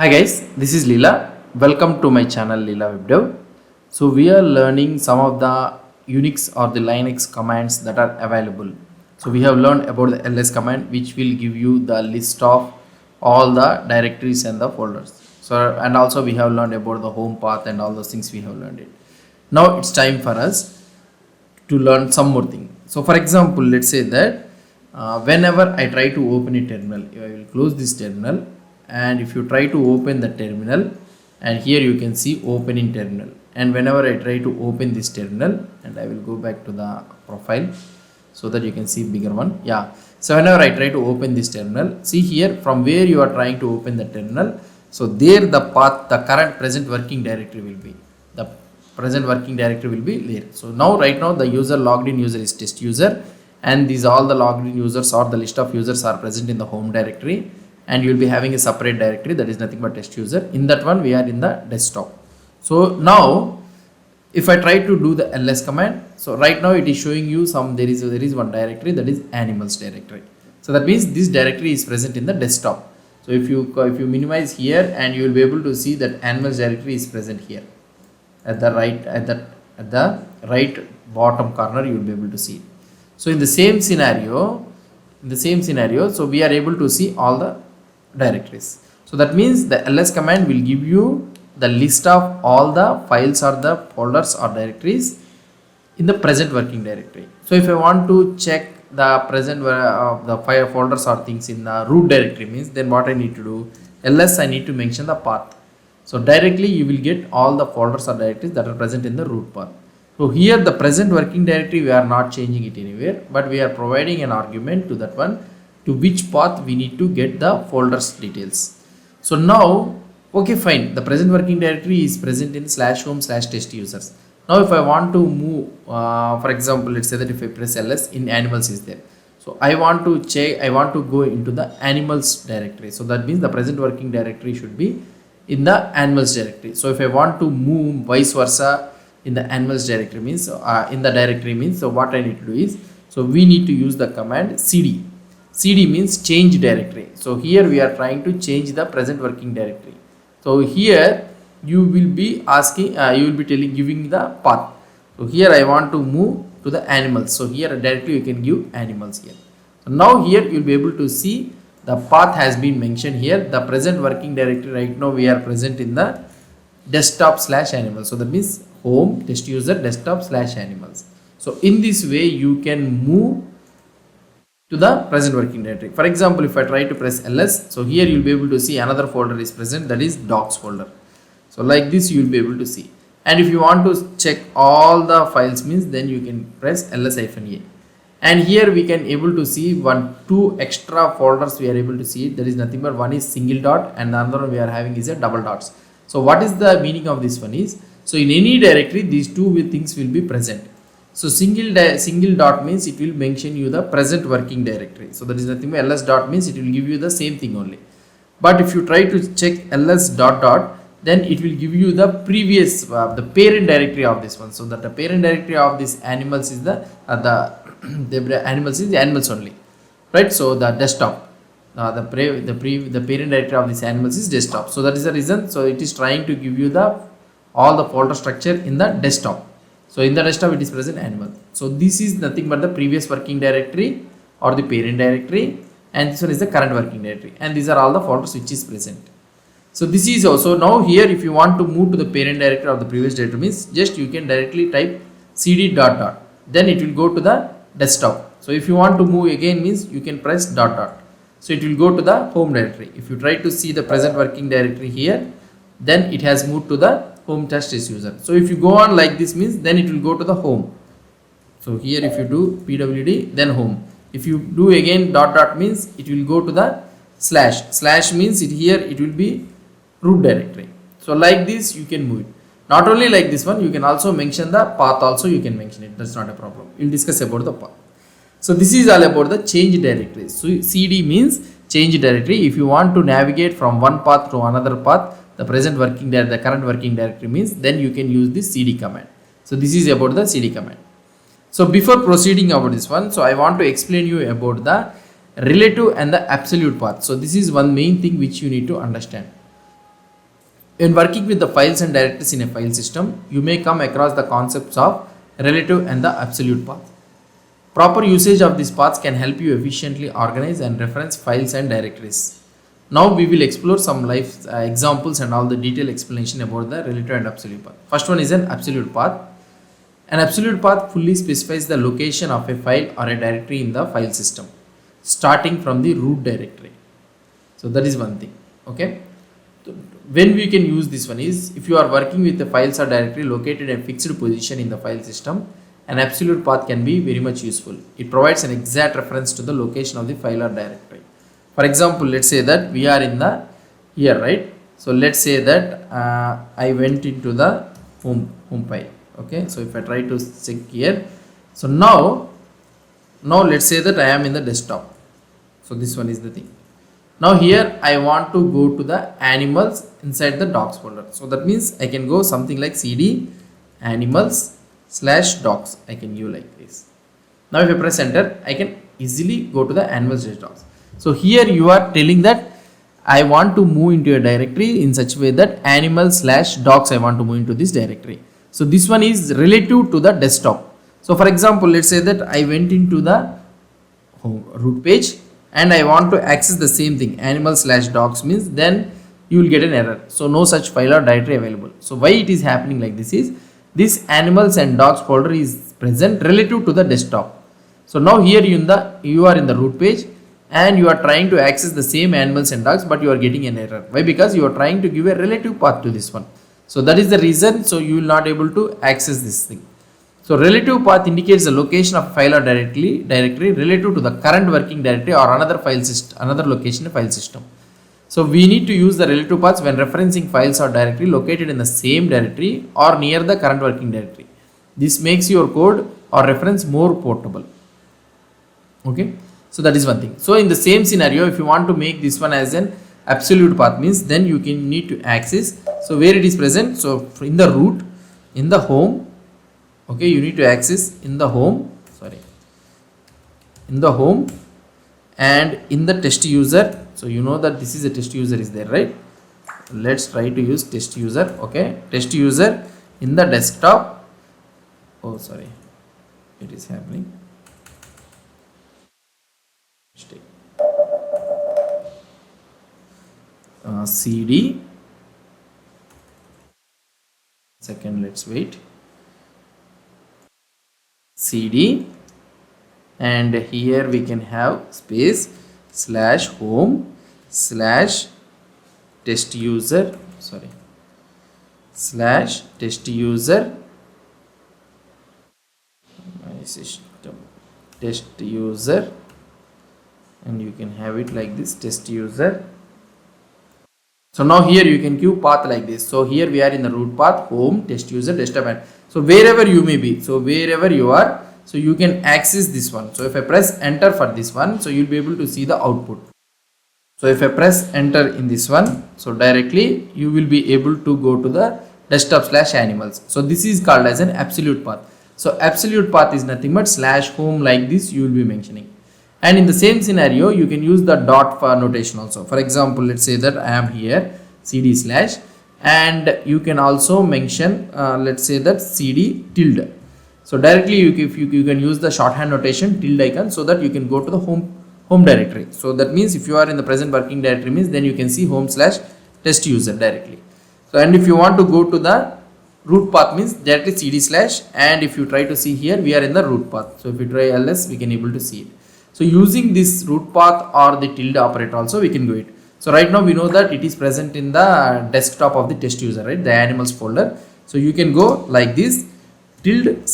Hi guys, this is Leela. Welcome to my channel Leela WebDev. So we are learning some of the Unix or the Linux commands that are available. So we have learned about the ls command, which will give you the list of all the directories and the folders. So and also we have learned about the home path and all those things we have learned it. Now it's time for us to learn some more thing. So for example, let's say that whenever I try to open a terminal, I will close this terminal, and if you try to open the terminal, and here you can see open in terminal, and whenever I try to open this terminal, and I will go back to the profile so that you can see bigger one. Yeah, so whenever I try to open this terminal, see here from where you are trying to open the terminal, so there the path, the current present working directory will be, the present working directory will be there. So now right now the user logged in user is test user, and these all the logged in users or the list of users are present in the home directory, and you will be having a separate directory that is nothing but test user. In that one we are in the desktop. So now if I try to do the ls command, so right now it is showing you some, there is one directory, that is animals directory. So that means this directory is present in the desktop. So if you minimize here, and you will be able to see that animals directory is present here at the right bottom corner, you will be able to see it. So in the same scenario, so we are able to see all the directories. So that means the ls command will give you the list of all the files or the folders or directories in the present working directory. So if I want to check the present the file folders or things in the root directory, means then what I need to do, ls I need to mention the path. So directly you will get all the folders or directories that are present in the root path. So here the present working directory, we are not changing it anywhere, but we are providing an argument to that one, to which path we need to get the folders details. So now, okay fine, the present working directory is present in /home/test users. Now if I want to move, for example, let's say that if I press ls, in animals is there. So I want to check, I want to go into the animals directory. So that means the present working directory should be in the animals directory. So if I want to move vice versa in the animals directory, means in the directory, means so what I need to do is, so we need to use the command cd. Cd means change directory. So here we are trying to change the present working directory. So here you will be asking, you will be giving the path. So here I want to move to the animals. So here directly you can give animals here. So now here you will be able to see the path has been mentioned here. The present working directory right now we are present in the desktop/animals. So that means home test user desktop/animals. So in this way you can move to the present working directory. For example, if I try to press ls, so here you will be able to see another folder is present, that is docs folder. So like this you will be able to see. And if you want to check all the files, means then you can press ls-a. And here we can able to see two extra folders we are able to see. There is nothing but one is single dot, and the other one we are having is a double dots. So what is the meaning of this one is, so in any directory these two things will be present. So single dot means it will mention you the present working directory. So that is nothing but ls dot means it will give you the same thing only. But if you try to check ls dot dot, then it will give you the previous the parent directory of this one. So that the parent directory of this animals is the animals is the animals only, right? So the desktop, the parent directory of this animals is desktop. So that is the reason. So it is trying to give you the all the folder structure in the desktop. So in the desktop it is present animal. So this is nothing but the previous working directory or the parent directory, and this one is the current working directory, and these are all the folders which is present. So this is also, now here if you want to move to the parent directory of the previous directory, means just you can directly type cd dot dot, then it will go to the desktop. So if you want to move again, means you can press dot dot, so it will go to the home directory. If you try to see the present working directory here, then it has moved to the home test user. So if you go on like this, means then it will go to the home. So here if you do pwd, then home. If you do again dot dot, means it will go to the slash means it here it will be root directory. So like this you can move it. Not only like this one, you can also mention the path also, you can mention it, that's not a problem. We'll discuss about the path. So this is all about the change directory. So cd means change directory. If you want to navigate from one path to another path, the present working directory, the current working directory, means then you can use this cd command. So this is about the cd command. So before proceeding about this one, so I want to explain you about the relative and the absolute path. So this is one main thing which you need to understand. When working with the files and directories in a file system, you may come across the concepts of relative and the absolute path. Proper usage of these paths can help you efficiently organize and reference files and directories. Now we will explore some live examples and all the detailed explanation about the relative and absolute path. First one is an absolute path. An absolute path fully specifies the location of a file or a directory in the file system, starting from the root directory. So that is one thing. Okay. When we can use this one is if you are working with the files or directory located in a fixed position in the file system, an absolute path can be very much useful. It provides an exact reference to the location of the file or directory. For example, let's say that we are in the here, right? So let's say that I went into the home file. Okay, so if I try to check here, so now let's say that I am in the desktop. So this one is the thing. Now here I want to go to the animals inside the docs folder. So that means I can go something like cd animals/docs. I can use like this. Now if I press enter, I can easily go to the animals/docs. So here you are telling that I want to move into a directory in such a way that animals/docs I want to move into this directory. So this one is relative to the desktop. So for example, let's say that I went into the root page and I want to access the same thing, animals/docs means, then you will get an error. So no such file or directory available. So why it is happening like this is, this animals and docs folder is present relative to the desktop. So now here you are in the root page and you are trying to access the same animals and docs, but you are getting an error. Why? Because you are trying to give a relative path to this one. So that is the reason. So you will not able to access this thing. So relative path indicates the location of a file or directory relative to the current working directory or another file system, another location in file system. So we need to use the relative paths when referencing files or directory located in the same directory or near the current working directory. This makes your code or reference more portable. Okay. So that is one thing. So in the same scenario, if you want to make this one as an absolute path means, then you can need to access. So where it is present, so in the root, in the home, okay, you need to access in the home, in the home and in the test user. So you know that this is a test user is there, right? Let's try to use test user. Okay, test user in the desktop. Oh, sorry, it is happening. CD second, let's wait, CD, and here we can have space /home /test user, /test user, my system test user, and you can have it like this, test user. So now here you can give path like this. So here we are in the root path, home, test user, desktop, and so wherever you may be, so wherever you are, so you can access this one. So if I press enter for this one, so you'll be able to see the output. So if I press enter in this one, so directly you will be able to go to the desktop/animals. So this is called as an absolute path. So absolute path is nothing but /home like this you will be mentioning. And in the same scenario, you can use the dot for notation also. For example, let's say that I am here cd/, and you can also mention let's say that cd tilde. So directly you can use the shorthand notation tilde icon, so that you can go to the home directory. So that means if you are in the present working directory means, then you can see home/test user directly. So and if you want to go to the root path means directly cd/, and if you try to see here, we are in the root path. So if you try ls, we can able to see it. So using this root path or the tilde operator also we can do it. So right now we know that it is present in the desktop of the test user, right, the animals folder. So you can go like this tilde/,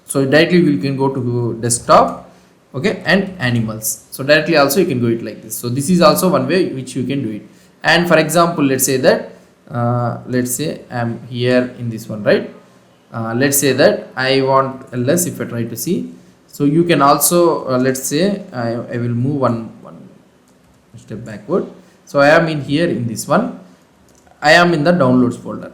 so directly we can go to desktop, okay, and animals. So directly also you can do it like this. So this is also one way which you can do it. And for example, let's say that let's say I am here in this one, right? Let's say that I want ls. If I try to see, so you can also let's say I will move one step backward. So I am in here in this one, I am in the downloads folder.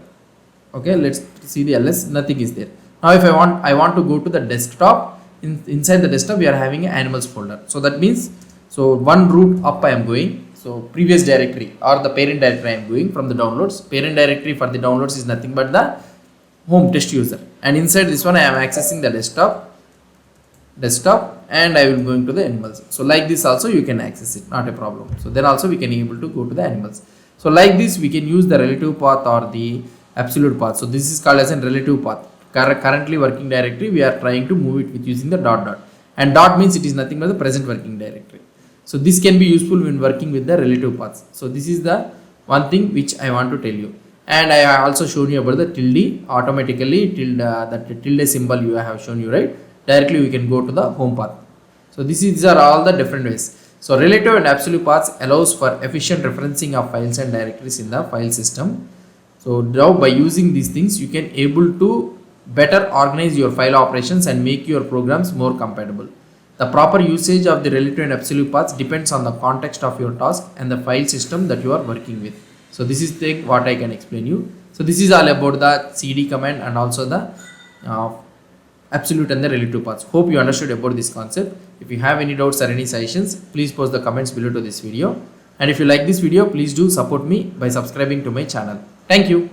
Okay, let's see the ls, nothing is there. Now if I want to go to the desktop, inside the desktop we are having an animals folder. So that means, so one root up I am going. So previous directory or the parent directory I am going from the downloads. Parent directory for the downloads is nothing but the home test user, and inside this one I am accessing the desktop, and I will going to the animals. So like this also you can access it, not a problem. So then also we can able to go to the animals. So like this we can use the relative path or the absolute path. So this is called as a relative path. Currently working directory we are trying to move it with using the dot, and dot means it is nothing but the present working directory. So this can be useful when working with the relative paths. So this is the one thing which I want to tell you. And I have also shown you about the tilde. Automatically that tilde symbol you have shown you, right? Directly we can go to the home path. So these are all the different ways. So relative and absolute paths allows for efficient referencing of files and directories in the file system. So now by using these things you can able to better organize your file operations and make your programs more compatible. The proper usage of the relative and absolute paths depends on the context of your task and the file system that you are working with. So this is the what I can explain you. So this is all about the cd command and also the absolute and the relative paths. Hope you understood about this concept. If you have any doubts or any suggestions, please post the comments below to this video. And if you like this video, please do support me by subscribing to my channel. Thank you.